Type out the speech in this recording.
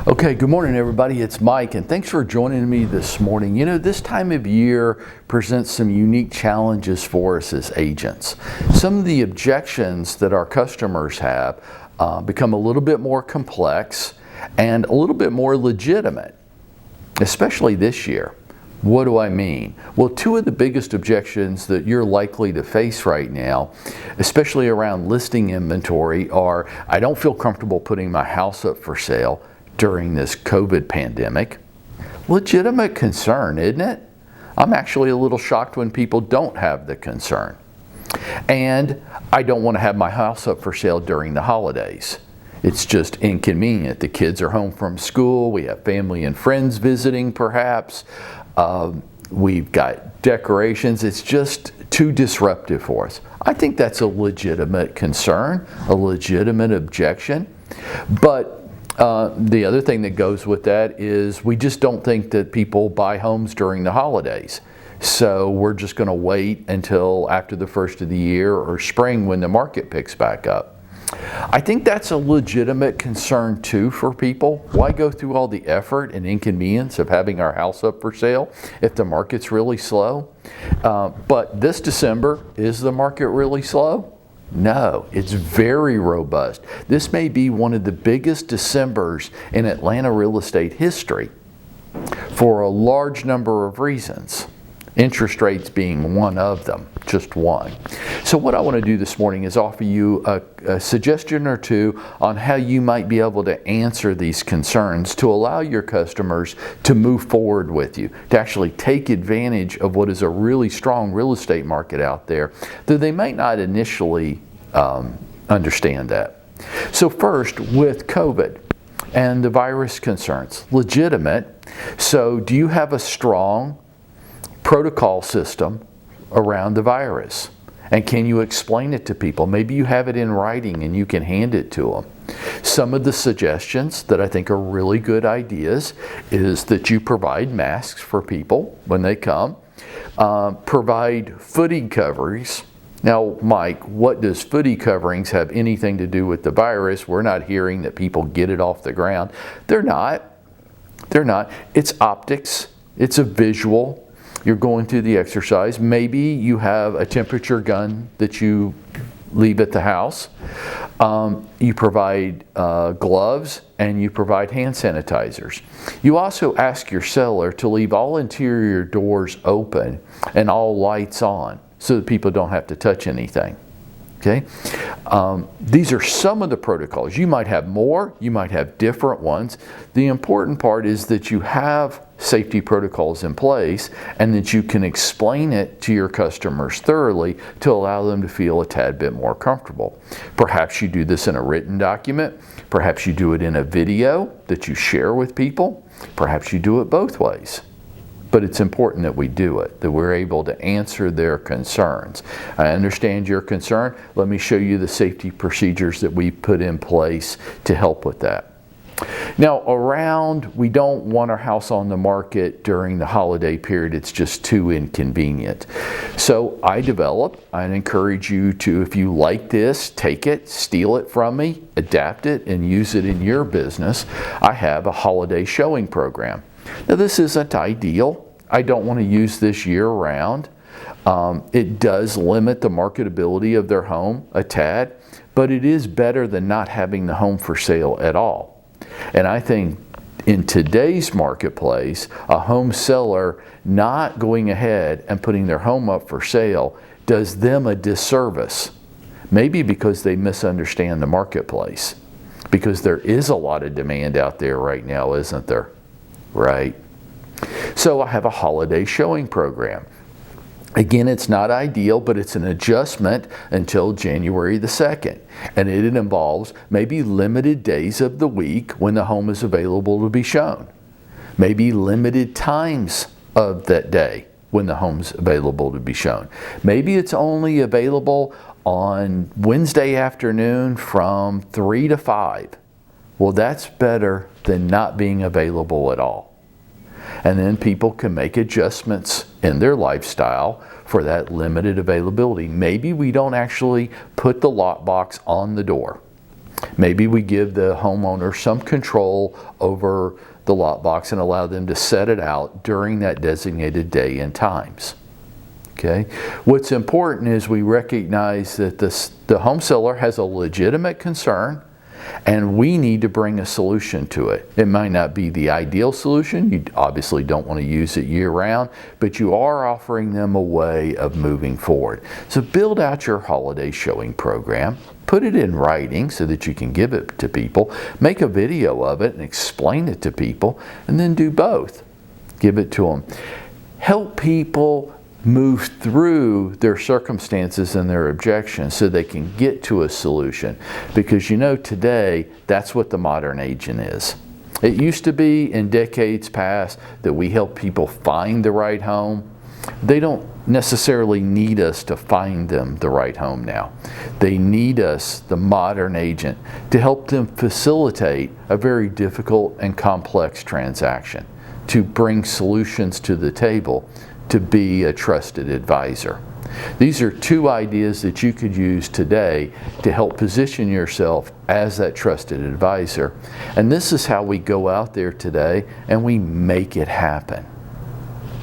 Okay, good morning everybody. It's Mike and thanks for joining me this morning. You know, this time of year presents some unique challenges for us as agents. Some of the objections that our customers have become a little bit more complex and a little bit more legitimate, especially this year. What do I mean? Well, two of the biggest objections that you're likely to face right now, especially around listing inventory, are I don't feel comfortable putting my house up for sale during this COVID pandemic. Legitimate concern, isn't it? I'm actually a little shocked when people don't have the concern. And I don't want to have my house up for sale during the holidays. It's just inconvenient. The kids are home from school, we have family and friends visiting perhaps, we've got decorations, it's just too disruptive for us. I think that's a legitimate concern, a legitimate objection, but the other thing that goes with that is we just don't think that people buy homes during the holidays. So we're just going to wait until after the first of the year or spring when the market picks back up. I think that's a legitimate concern too for people. Why go through all the effort and inconvenience of having our house up for sale if the market's really slow? But this December, is the market really slow? No, it's very robust. This may be one of the biggest Decembers in Atlanta real estate history for a large number of reasons. Interest rates being one of them, just one. So what I want to do this morning is offer you a suggestion or two on how you might be able to answer these concerns to allow your customers to move forward with you, to actually take advantage of what is a really strong real estate market out there, though they might not initially understand that. So first, with COVID and the virus concerns, legitimate. So do you have a strong protocol system around the virus? And can you explain it to people? Maybe you have it in writing and you can hand it to them. Some of the suggestions that I think are really good ideas is that you provide masks for people when they come, provide footing coverings. Now, Mike, what does footing coverings have anything to do with the virus? We're not hearing that people get it off the ground. They're not. It's optics. It's a visual. You're going through the exercise. Maybe you have a temperature gun that you leave at the house. You provide gloves and you provide hand sanitizers. You also ask your seller to leave all interior doors open and all lights on so that people don't have to touch anything. Okay? These are some of the protocols. You might have more, you might have different ones. The important part is that you have safety protocols in place and that you can explain it to your customers thoroughly to allow them to feel a tad bit more comfortable. Perhaps you do this in a written document. Perhaps you do it in a video that you share with people. Perhaps you do it both ways. But it's important that we do it, that we're able to answer their concerns. I understand your concern. Let me show you the safety procedures that we put in place to help with that. Now, we don't want our house on the market during the holiday period. It's just too inconvenient. So I'd encourage you to, if you like this, take it, steal it from me, adapt it, and use it in your business. I have a holiday showing program. Now, this isn't ideal. I don't want to use this year round. It does limit the marketability of their home a tad, but it is better than not having the home for sale at all. And I think in today's marketplace, a home seller not going ahead and putting their home up for sale does them a disservice. Maybe because they misunderstand the marketplace. Because there is a lot of demand out there right now, isn't there? Right? So I have a holiday showing program. Again, it's not ideal, but it's an adjustment until January the 2nd. And it involves maybe limited days of the week when the home is available to be shown. Maybe limited times of that day when the home's available to be shown. Maybe it's only available on Wednesday afternoon from 3 to 5. Well, that's better than not being available at all. And then people can make adjustments in their lifestyle for that limited availability. Maybe we don't actually put the lockbox on the door. Maybe we give the homeowner some control over the lockbox and allow them to set it out during that designated day and times. Okay. What's important is we recognize that the home seller has a legitimate concern, and we need to bring a solution to it. It might not be the ideal solution. You obviously don't want to use it year-round, but you are offering them a way of moving forward. So build out your holiday showing program. Put it in writing so that you can give it to people. Make a video of it and explain it to people, and then do both. Give it to them. Help people move through their circumstances and their objections so they can get to a solution. Because you know, today, that's what the modern agent is. It used to be in decades past that we help people find the right home. They don't necessarily need us to find them the right home now. They need us, the modern agent, to help them facilitate a very difficult and complex transaction, to bring solutions to the table, to be a trusted advisor. These are two ideas that you could use today to help position yourself as that trusted advisor. And this is how we go out there today and we make it happen.